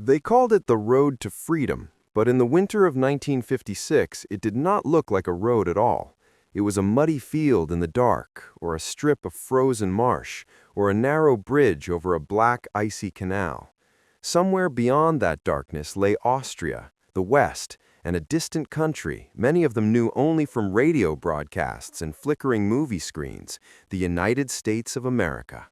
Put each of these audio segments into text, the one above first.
They called it the road to freedom, but in the winter of 1956, it did not look like a road at all. It was a muddy field in the dark, or a strip of frozen marsh, or a narrow bridge over a black, icy canal. Somewhere beyond that darkness lay Austria, the West, and a distant country, many of them knew only from radio broadcasts and flickering movie screens, the United States of America.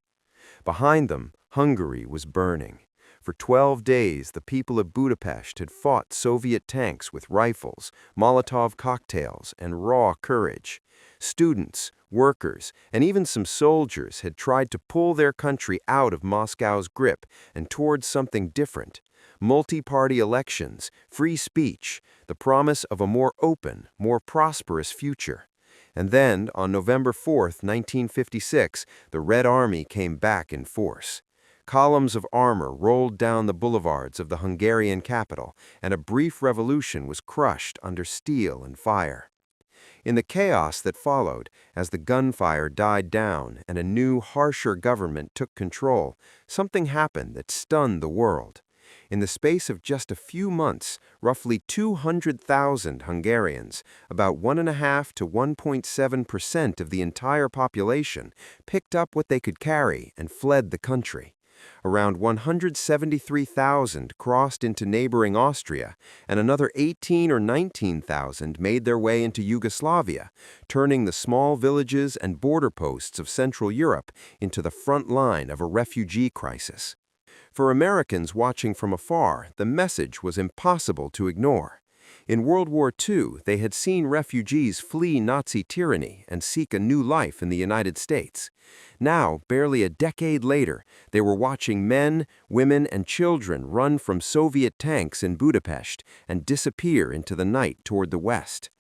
Behind them, Hungary was burning. For 12 days, the people of Budapest had fought Soviet tanks with rifles, Molotov cocktails, and raw courage. Students, workers, and even some soldiers had tried to pull their country out of Moscow's grip and towards something different. Multi-party elections, free speech, the promise of a more open, more prosperous future. And then, on November 4, 1956, the Red Army came back in force. Columns of armor rolled down the boulevards of the Hungarian capital, and a brief revolution was crushed under steel and fire. In the chaos that followed, as the gunfire died down and a new, harsher government took control, something happened that stunned the world. In the space of just a few months, roughly 200,000 Hungarians, about 1.5 to 1.7% of the entire population, picked up what they could carry and fled the country. Around 173,000 crossed into neighboring Austria, and another 18 or 19,000 made their way into Yugoslavia, turning the small villages and border posts of Central Europe into the front line of a refugee crisis. For Americans watching from afar, the message was impossible to ignore. In World War II, they had seen refugees flee Nazi tyranny and seek a new life in the United States. Now, barely a decade later, they were watching men, women, and children run from Soviet tanks in Budapest and disappear into the night toward the west.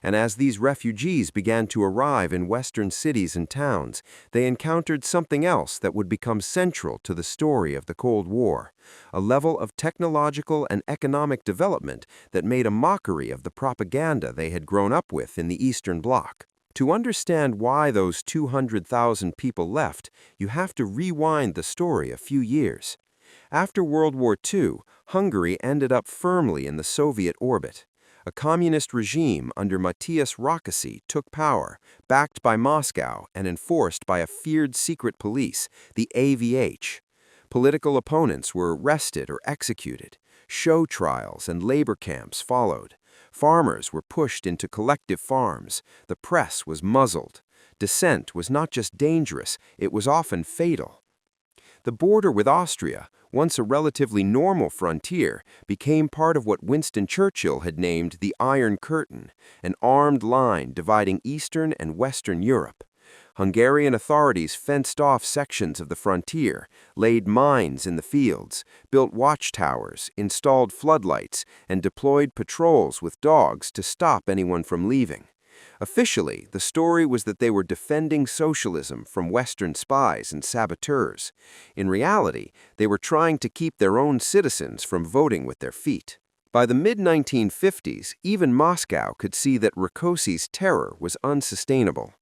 And as these refugees began to arrive in Western cities and towns, they encountered something else that would become central to the story of the Cold War, a level of technological and economic development that made a mockery of the propaganda they had grown up with in the Eastern Bloc. To understand why those 200,000 people left, you have to rewind the story a few years. After World War II, Hungary ended up firmly in the Soviet orbit. A communist regime under Matthias Rákosi took power, backed by Moscow and enforced by a feared secret police, the AVH. Political opponents were arrested or executed. Show trials and labor camps followed. Farmers were pushed into collective farms. The press was muzzled. Dissent was not just dangerous, it was often fatal. The border with Austria, once a relatively normal frontier, became part of what Winston Churchill had named the Iron Curtain, an armed line dividing Eastern and Western Europe. Hungarian authorities fenced off sections of the frontier, laid mines in the fields, built watchtowers, installed floodlights, and deployed patrols with dogs to stop anyone from leaving. Officially, the story was that they were defending socialism from Western spies and saboteurs. In reality, they were trying to keep their own citizens from voting with their feet. By the mid-1950s, even Moscow could see that Rákosi's terror was unsustainable.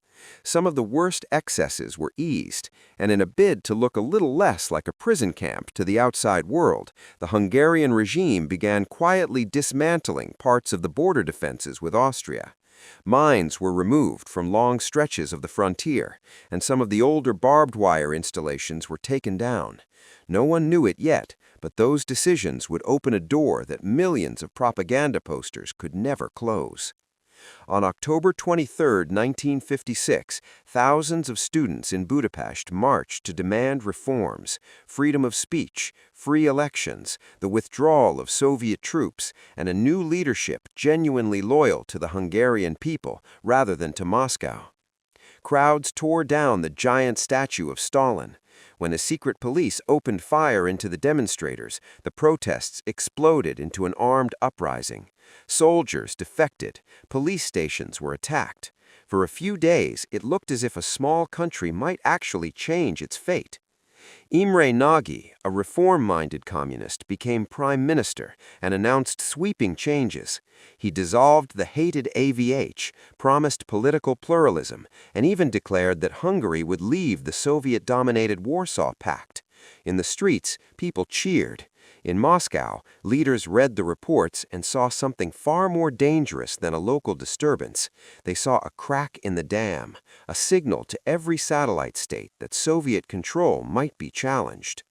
Some of the worst excesses were eased, and in a bid to look a little less like a prison camp to the outside world, the Hungarian regime began quietly dismantling parts of the border defenses with Austria. Mines were removed from long stretches of the frontier, and some of the older barbed wire installations were taken down. No one knew it yet, but those decisions would open a door that millions of propaganda posters could never close. On October 23, 1956, thousands of students in Budapest marched to demand reforms, freedom of speech, free elections, the withdrawal of Soviet troops, and a new leadership genuinely loyal to the Hungarian people rather than to Moscow. Crowds tore down the giant statue of Stalin. When a secret police opened fire into the demonstrators, the protests exploded into an armed uprising. Soldiers defected. Police stations were attacked. For a few days, it looked as if a small country might actually change its fate. Imre Nagy, a reform-minded communist, became prime minister and announced sweeping changes. He dissolved the hated AVH, promised political pluralism, and even declared that Hungary would leave the Soviet-dominated Warsaw Pact. In the streets, people cheered. In Moscow, leaders read the reports and saw something far more dangerous than a local disturbance. They saw a crack in the dam, a signal to every satellite state that Soviet control might be challenged.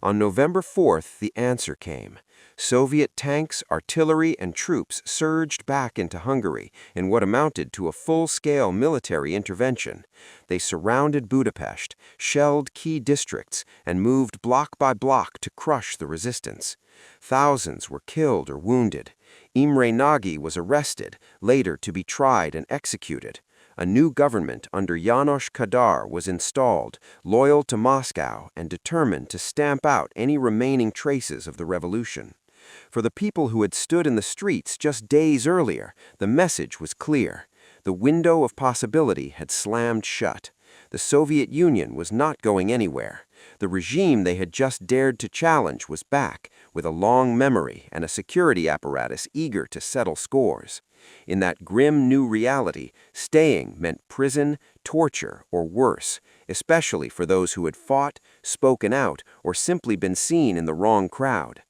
On November 4th, the answer came. Soviet tanks, artillery, and troops surged back into Hungary in what amounted to a full-scale military intervention. They surrounded Budapest, shelled key districts, and moved block by block to crush the resistance. Thousands were killed or wounded. Imre Nagy was arrested, later to be tried and executed. A new government under János Kadar was installed, loyal to Moscow and determined to stamp out any remaining traces of the revolution. For the people who had stood in the streets just days earlier, the message was clear. The window of possibility had slammed shut. The Soviet Union was not going anywhere. The regime they had just dared to challenge was back, with a long memory and a security apparatus eager to settle scores. In that grim new reality, staying meant prison, torture, or worse, especially for those who had fought, spoken out, or simply been seen in the wrong crowd.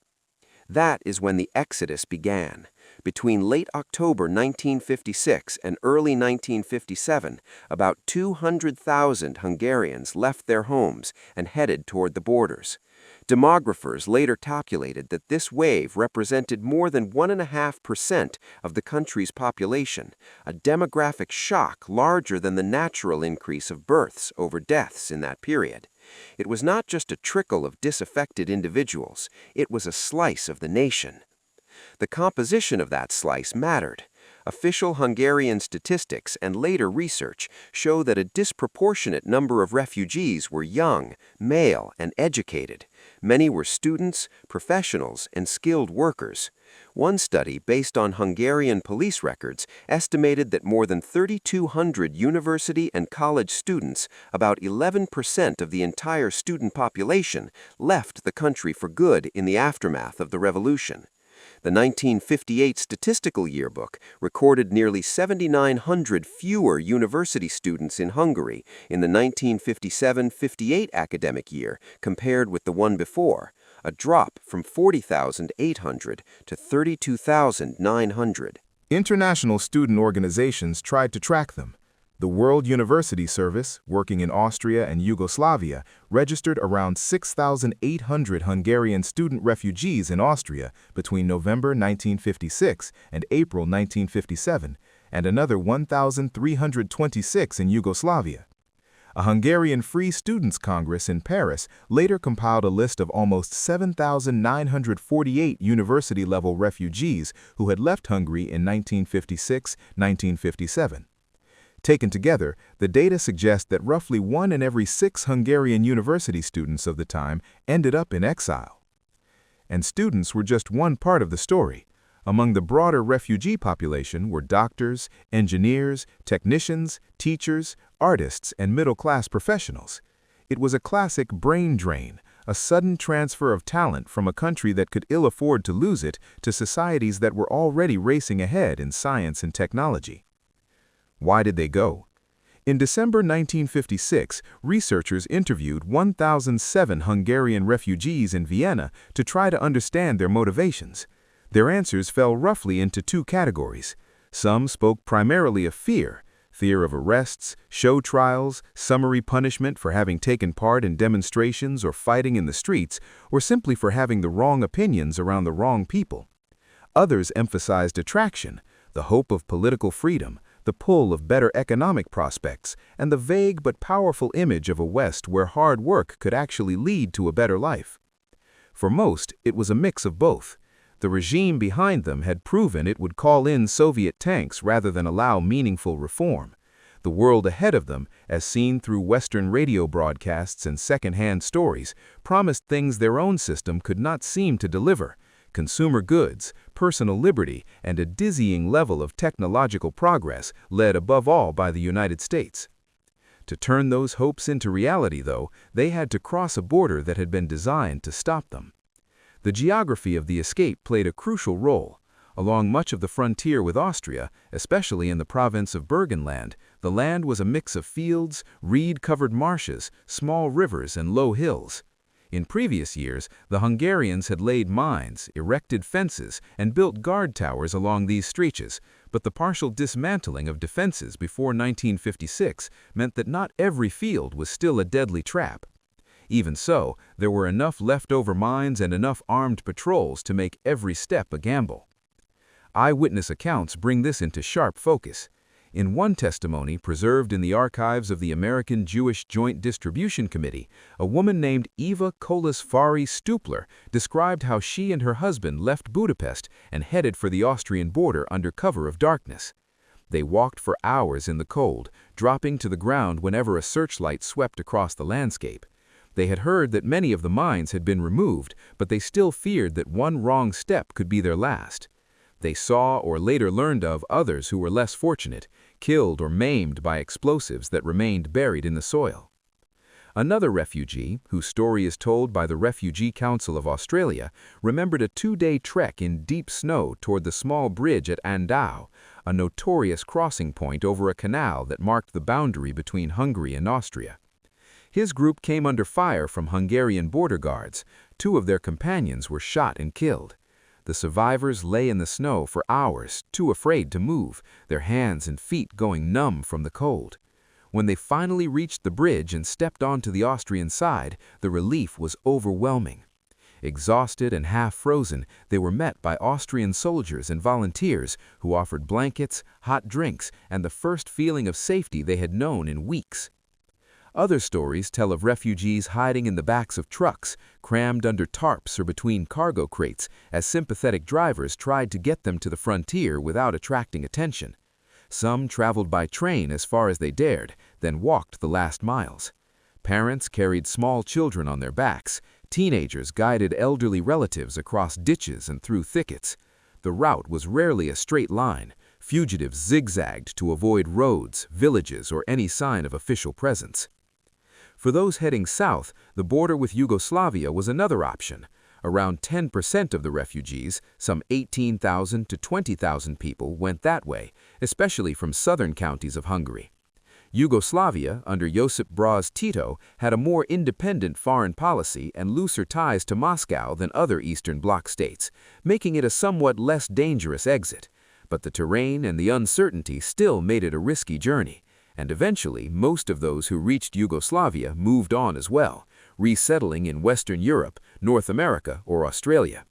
That is when the exodus began. Between late October 1956 and early 1957, about 200,000 Hungarians left their homes and headed toward the borders. Demographers later calculated that this wave represented more than 1.5% of the country's population, a demographic shock larger than the natural increase of births over deaths in that period. It was not just a trickle of disaffected individuals, it was a slice of the nation. The composition of that slice mattered. Official Hungarian statistics and later research show that a disproportionate number of refugees were young, male, and educated. Many were students, professionals, and skilled workers. One study based on Hungarian police records estimated that more than 3,200 university and college students, about 11% of the entire student population, left the country for good in the aftermath of the revolution. The 1958 Statistical Yearbook recorded nearly 7,900 fewer university students in Hungary in the 1957-58 academic year compared with the one before, a drop from 40,800 to 32,900. International student organizations tried to track them. The World University Service, working in Austria and Yugoslavia, registered around 6,800 Hungarian student refugees in Austria between November 1956 and April 1957, and another 1,326 in Yugoslavia. A Hungarian Free Students' Congress in Paris later compiled a list of almost 7,948 university-level refugees who had left Hungary in 1956-1957. Taken together, the data suggest that roughly 1 in every 6 Hungarian university students of the time ended up in exile. And students were just one part of the story. Among the broader refugee population were doctors, engineers, technicians, teachers, artists, and middle-class professionals. It was a classic brain drain, a sudden transfer of talent from a country that could ill afford to lose it to societies that were already racing ahead in science and technology. Why did they go? In December 1956, researchers interviewed 1,007 Hungarian refugees in Vienna to try to understand their motivations. Their answers fell roughly into 2 categories. Some spoke primarily of fear of arrests, show trials, summary punishment for having taken part in demonstrations or fighting in the streets, or simply for having the wrong opinions around the wrong people. Others emphasized attraction, the hope of political freedom, the pull of better economic prospects, and the vague but powerful image of a West where hard work could actually lead to a better life. For most, it was a mix of both. The regime behind them had proven it would call in Soviet tanks rather than allow meaningful reform. The world ahead of them, as seen through Western radio broadcasts and second-hand stories, promised things their own system could not seem to deliver: consumer goods, personal liberty, and a dizzying level of technological progress, led above all by the United States. To turn those hopes into reality, though, they had to cross a border that had been designed to stop them. The geography of the escape played a crucial role. Along much of the frontier with Austria, especially in the province of Burgenland, the land was a mix of fields, reed-covered marshes, small rivers, and low hills. In previous years, the Hungarians had laid mines, erected fences, and built guard towers along these stretches, but the partial dismantling of defenses before 1956 meant that not every field was still a deadly trap. Even so, there were enough leftover mines and enough armed patrols to make every step a gamble. Eyewitness accounts bring this into sharp focus. In one testimony preserved in the archives of the American Jewish Joint Distribution Committee, a woman named Eva Kolis-Fari Stupler described how she and her husband left Budapest and headed for the Austrian border under cover of darkness. They walked for hours in the cold, dropping to the ground whenever a searchlight swept across the landscape. They had heard that many of the mines had been removed, but they still feared that one wrong step could be their last. They saw or later learned of others who were less fortunate, killed or maimed by explosives that remained buried in the soil. Another refugee, whose story is told by the Refugee Council of Australia, remembered a 2-day trek in deep snow toward the small bridge at Andau, a notorious crossing point over a canal that marked the boundary between Hungary and Austria. His group came under fire from Hungarian border guards. 2 of their companions were shot and killed. The survivors lay in the snow for hours, too afraid to move, their hands and feet going numb from the cold. When they finally reached the bridge and stepped onto the Austrian side, the relief was overwhelming. Exhausted and half-frozen, they were met by Austrian soldiers and volunteers who offered blankets, hot drinks, and the first feeling of safety they had known in weeks. Other stories tell of refugees hiding in the backs of trucks, crammed under tarps or between cargo crates, as sympathetic drivers tried to get them to the frontier without attracting attention. Some traveled by train as far as they dared, then walked the last miles. Parents carried small children on their backs. Teenagers guided elderly relatives across ditches and through thickets. The route was rarely a straight line. Fugitives zigzagged to avoid roads, villages, or any sign of official presence. For those heading south, the border with Yugoslavia was another option. Around 10% of the refugees, some 18,000 to 20,000 people, went that way, especially from southern counties of Hungary. Yugoslavia, under Josip Broz Tito, had a more independent foreign policy and looser ties to Moscow than other Eastern Bloc states, making it a somewhat less dangerous exit. But the terrain and the uncertainty still made it a risky journey. And eventually, most of those who reached Yugoslavia moved on as well, resettling in Western Europe, North America, or Australia.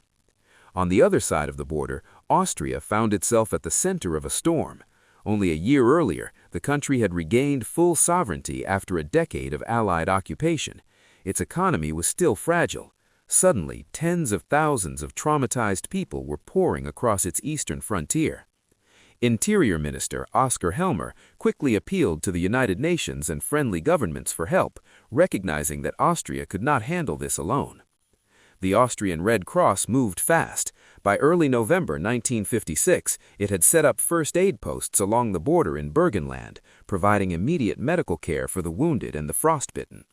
On the other side of the border, Austria found itself at the center of a storm. Only a year earlier, the country had regained full sovereignty after a decade of Allied occupation. Its economy was still fragile. Suddenly, tens of thousands of traumatized people were pouring across its eastern frontier. Interior Minister Oskar Helmer quickly appealed to the United Nations and friendly governments for help, recognizing that Austria could not handle this alone. The Austrian Red Cross moved fast. By early November 1956, it had set up first aid posts along the border in Burgenland, providing immediate medical care for the wounded and the frostbitten.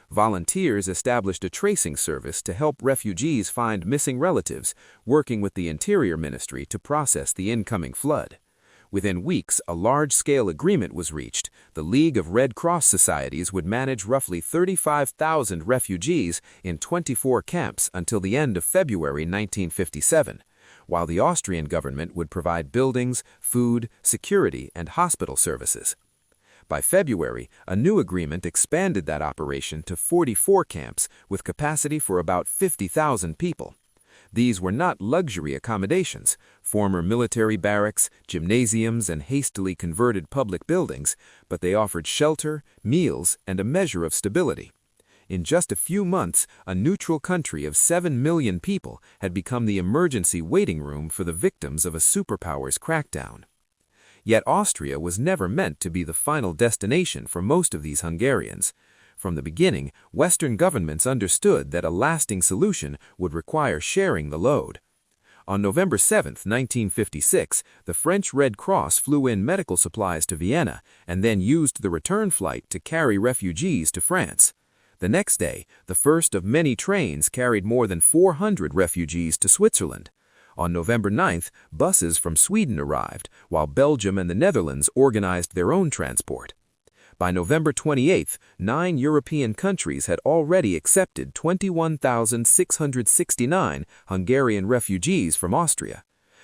Volunteers established a tracing service to help refugees find missing relatives, working with the Interior Ministry to process the incoming flood. Within weeks, a large-scale agreement was reached. The League of Red Cross Societies would manage roughly 35,000 refugees in 24 camps until the end of February 1957, while the Austrian government would provide buildings, food, security, and hospital services. By February, a new agreement expanded that operation to 44 camps with capacity for about 50,000 people. These were not luxury accommodations, former military barracks, gymnasiums, and hastily converted public buildings, but they offered shelter, meals, and a measure of stability. In just a few months, a neutral country of 7 million people had become the emergency waiting room for the victims of a superpower's crackdown. Yet Austria was never meant to be the final destination for most of these Hungarians. From the beginning, Western governments understood that a lasting solution would require sharing the load. On November 7, 1956, the French Red Cross flew in medical supplies to Vienna and then used the return flight to carry refugees to France. The next day, the first of many trains carried more than 400 refugees to Switzerland. On November 9th, buses from Sweden arrived, while Belgium and the Netherlands organized their own transport. By November 28, 9 European countries had already accepted 21,669 Hungarian refugees from Austria.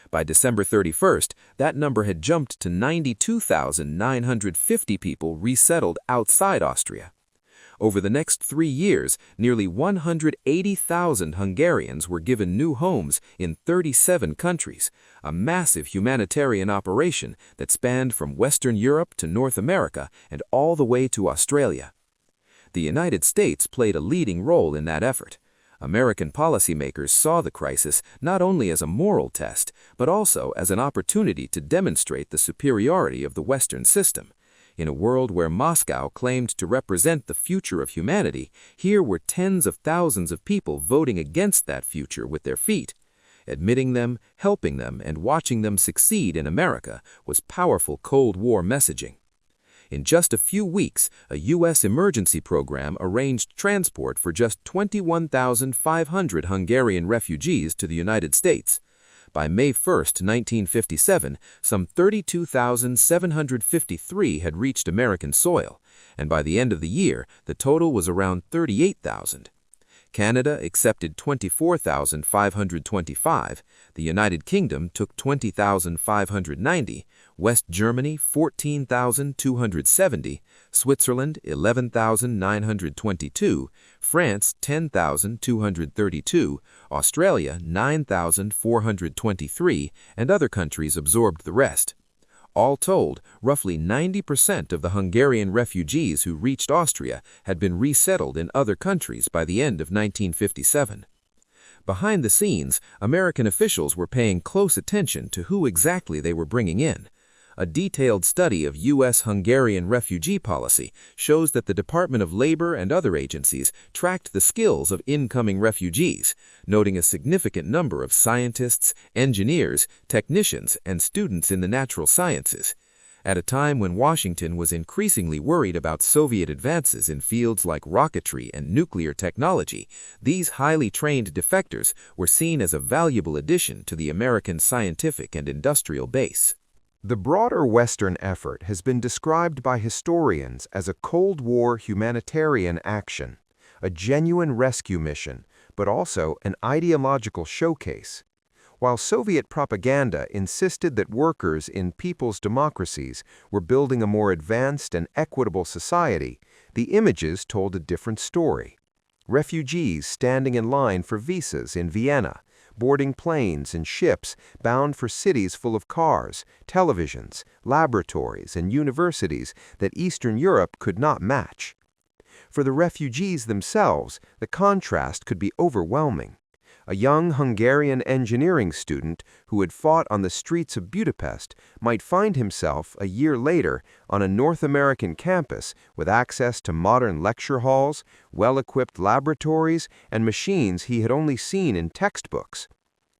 By December 31st, that number had jumped to 92,950 people resettled outside Austria. Over the next 3 years, nearly 180,000 Hungarians were given new homes in 37 countries, a massive humanitarian operation that spanned from Western Europe to North America and all the way to Australia. The United States played a leading role in that effort. American policymakers saw the crisis not only as a moral test, but also as an opportunity to demonstrate the superiority of the Western system. In a world where Moscow claimed to represent the future of humanity, here were tens of thousands of people voting against that future with their feet. Admitting them, helping them, and watching them succeed in America was powerful Cold War messaging. In just a few weeks, a U.S. emergency program arranged transport for just 21,500 Hungarian refugees to the United States. By May 1, 1957, some 32,753 had reached American soil, and by the end of the year, the total was around 38,000. Canada accepted 24,525, the United Kingdom took 20,590, West Germany 14,270, Switzerland 11,922, France 10,232, Australia 9,423, and other countries absorbed the rest. All told, roughly 90% of the Hungarian refugees who reached Austria had been resettled in other countries by the end of 1957. Behind the scenes, American officials were paying close attention to who exactly they were bringing in. A detailed study of U.S. Hungarian refugee policy shows that the Department of Labor and other agencies tracked the skills of incoming refugees, noting a significant number of scientists, engineers, technicians, and students in the natural sciences. At a time when Washington was increasingly worried about Soviet advances in fields like rocketry and nuclear technology, these highly trained defectors were seen as a valuable addition to the American scientific and industrial base. The broader Western effort has been described by historians as a Cold War humanitarian action, a genuine rescue mission, but also an ideological showcase. While Soviet propaganda insisted that workers in people's democracies were building a more advanced and equitable society, the images told a different story. Refugees standing in line for visas in Vienna, boarding planes and ships bound for cities full of cars, televisions, laboratories, and universities that Eastern Europe could not match. For the refugees themselves, the contrast could be overwhelming. A young Hungarian engineering student who had fought on the streets of Budapest might find himself, a year later, on a North American campus with access to modern lecture halls, well-equipped laboratories, and machines he had only seen in textbooks.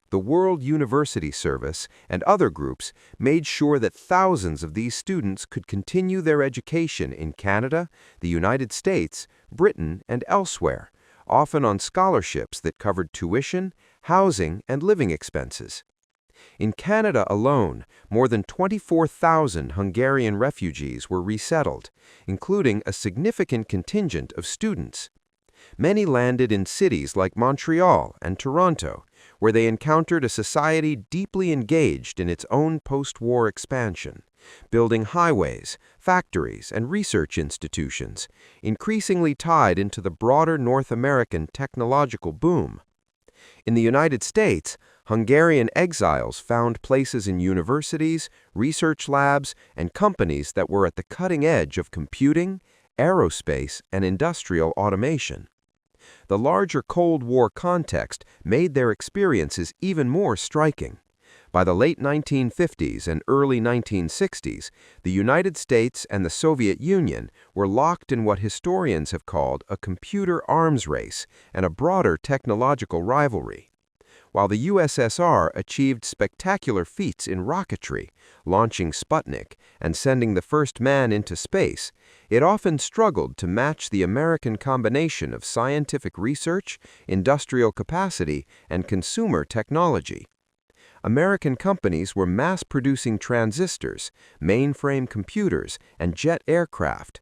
The World University Service and other groups made sure that thousands of these students could continue their education in Canada, the United States, Britain, and elsewhere, often on scholarships that covered tuition, housing, and living expenses. In Canada alone, more than 24,000 Hungarian refugees were resettled, including a significant contingent of students. Many landed in cities like Montreal and Toronto, where they encountered a society deeply engaged in its own post-war expansion, building highways, factories, and research institutions, increasingly tied into the broader North American technological boom. In the United States, Hungarian exiles found places in universities, research labs, and companies that were at the cutting edge of computing, aerospace, and industrial automation. The larger Cold War context made their experiences even more striking. By the late 1950s and early 1960s, the United States and the Soviet Union were locked in what historians have called a computer arms race and a broader technological rivalry. While the USSR achieved spectacular feats in rocketry, launching Sputnik and sending the first man into space, it often struggled to match the American combination of scientific research, industrial capacity, and consumer technology. American companies were mass-producing transistors, mainframe computers, and jet aircraft.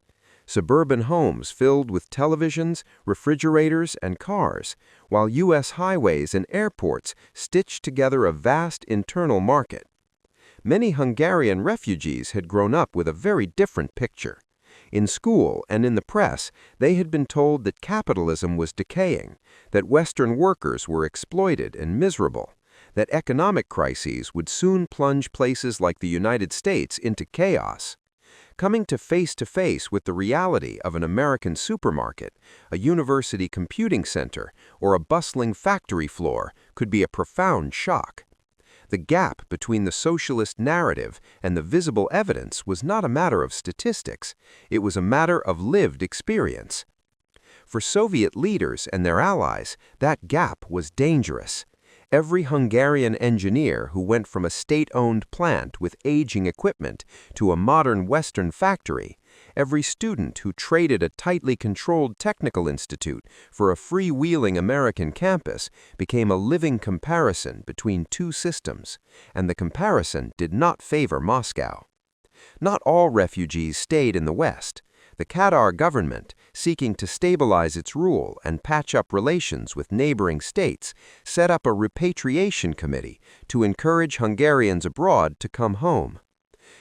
suburban homes filled with televisions, refrigerators, and cars, while U.S. highways and airports stitched together a vast internal market. Many Hungarian refugees had grown up with a very different picture. In school and in the press, they had been told that capitalism was decaying, that Western workers were exploited and miserable, that economic crises would soon plunge places like the United States into chaos. Coming to face with the reality of an American supermarket, a university computing center, or a bustling factory floor could be a profound shock. The gap between the socialist narrative and the visible evidence was not a matter of statistics, it was a matter of lived experience. For Soviet leaders and their allies, that gap was dangerous. Every Hungarian engineer who went from a state-owned plant with aging equipment to a modern Western factory, every student who traded a tightly controlled technical institute for a freewheeling American campus became a living comparison between two systems, and the comparison did not favor Moscow. Not all refugees stayed in the West. The Kadar government, seeking to stabilize its rule and patch up relations with neighboring states, set up a repatriation committee to encourage Hungarians abroad to come home.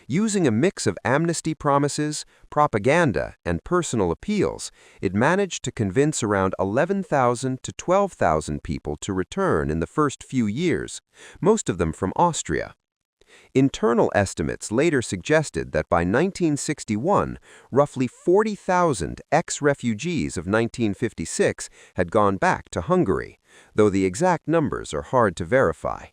Using a mix of amnesty promises, propaganda, and personal appeals, it managed to convince around 11,000 to 12,000 people to return in the first few years, most of them from Austria. Internal estimates later suggested that by 1961, roughly 40,000 ex-refugees of 1956 had gone back to Hungary, though the exact numbers are hard to verify.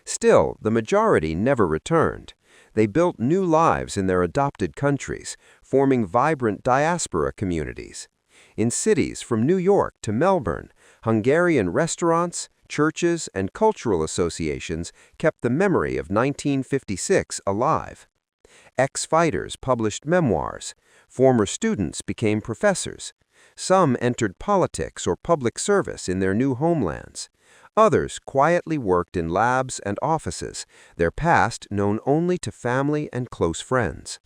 Still, the majority never returned. They built new lives in their adopted countries, forming vibrant diaspora communities. In cities from New York to Melbourne, Hungarian restaurants, churches, and cultural associations kept the memory of 1956 alive. Ex-fighters published memoirs. Former students became professors. Some entered politics or public service in their new homelands. Others quietly worked in labs and offices, their past known only to family and close friends.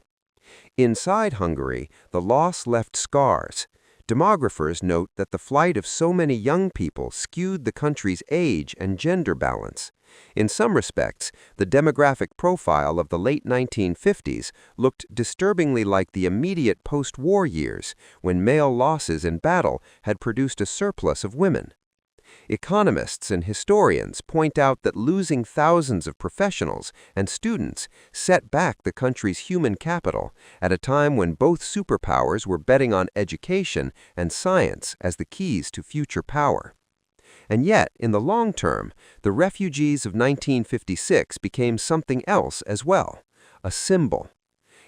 Inside Hungary, the loss left scars. Demographers note that the flight of so many young people skewed the country's age and gender balance. In some respects, the demographic profile of the late 1950s looked disturbingly like the immediate post-war years, when male losses in battle had produced a surplus of women. Economists and historians point out that losing thousands of professionals and students set back the country's human capital at a time when both superpowers were betting on education and science as the keys to future power. And yet, in the long term, the refugees of 1956 became something else as well, a symbol.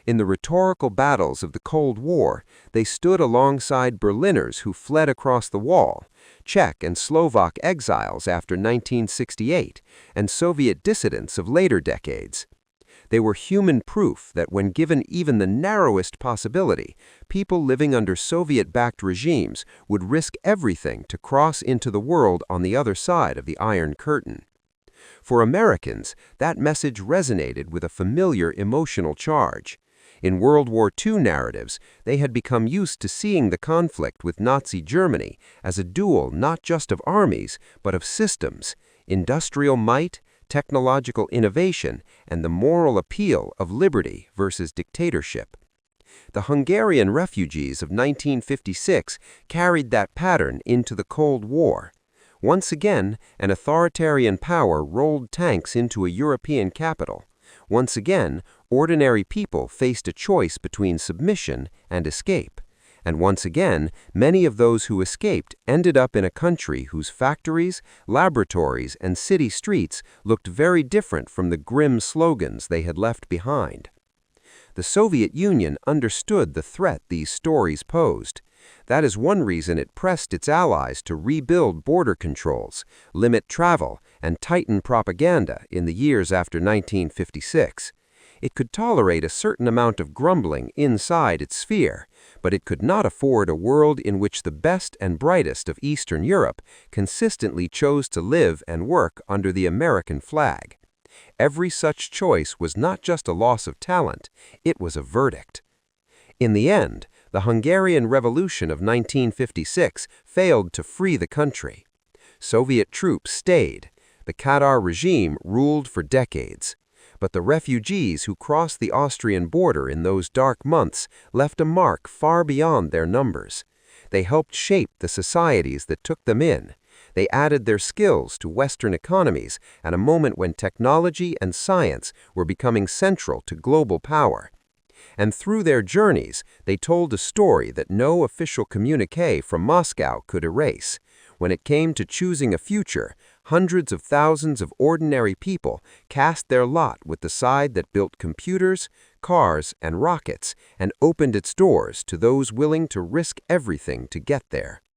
In the rhetorical battles of the Cold War, they stood alongside Berliners who fled across the wall, Czech and Slovak exiles after 1968, and Soviet dissidents of later decades. They were human proof that when given even the narrowest possibility, people living under Soviet-backed regimes would risk everything to cross into the world on the other side of the Iron Curtain. For Americans, that message resonated with a familiar emotional charge. In World War II narratives, they had become used to seeing the conflict with Nazi Germany as a duel not just of armies, but of systems, industrial might, technological innovation, and the moral appeal of liberty versus dictatorship. The Hungarian refugees of 1956 carried that pattern into the Cold War. Once again, an authoritarian power rolled tanks into a European capital. Once again, ordinary people faced a choice between submission and escape. And once again, many of those who escaped ended up in a country whose factories, laboratories, and city streets looked very different from the grim slogans they had left behind. The Soviet Union understood the threat these stories posed. That is one reason it pressed its allies to rebuild border controls, limit travel, and tighten propaganda in the years after 1956. It could tolerate a certain amount of grumbling inside its sphere, but it could not afford a world in which the best and brightest of Eastern Europe consistently chose to live and work under the American flag. Every such choice was not just a loss of talent, it was a verdict. In the end, the Hungarian Revolution of 1956 failed to free the country. Soviet troops stayed. The Kadar regime ruled for decades. But the refugees who crossed the Austrian border in those dark months left a mark far beyond their numbers. They helped shape the societies that took them in. They added their skills to Western economies at a moment when technology and science were becoming central to global power. And through their journeys, they told a story that no official communiqué from Moscow could erase. When it came to choosing a future, hundreds of thousands of ordinary people cast their lot with the side that built computers, cars, and rockets, and opened its doors to those willing to risk everything to get there.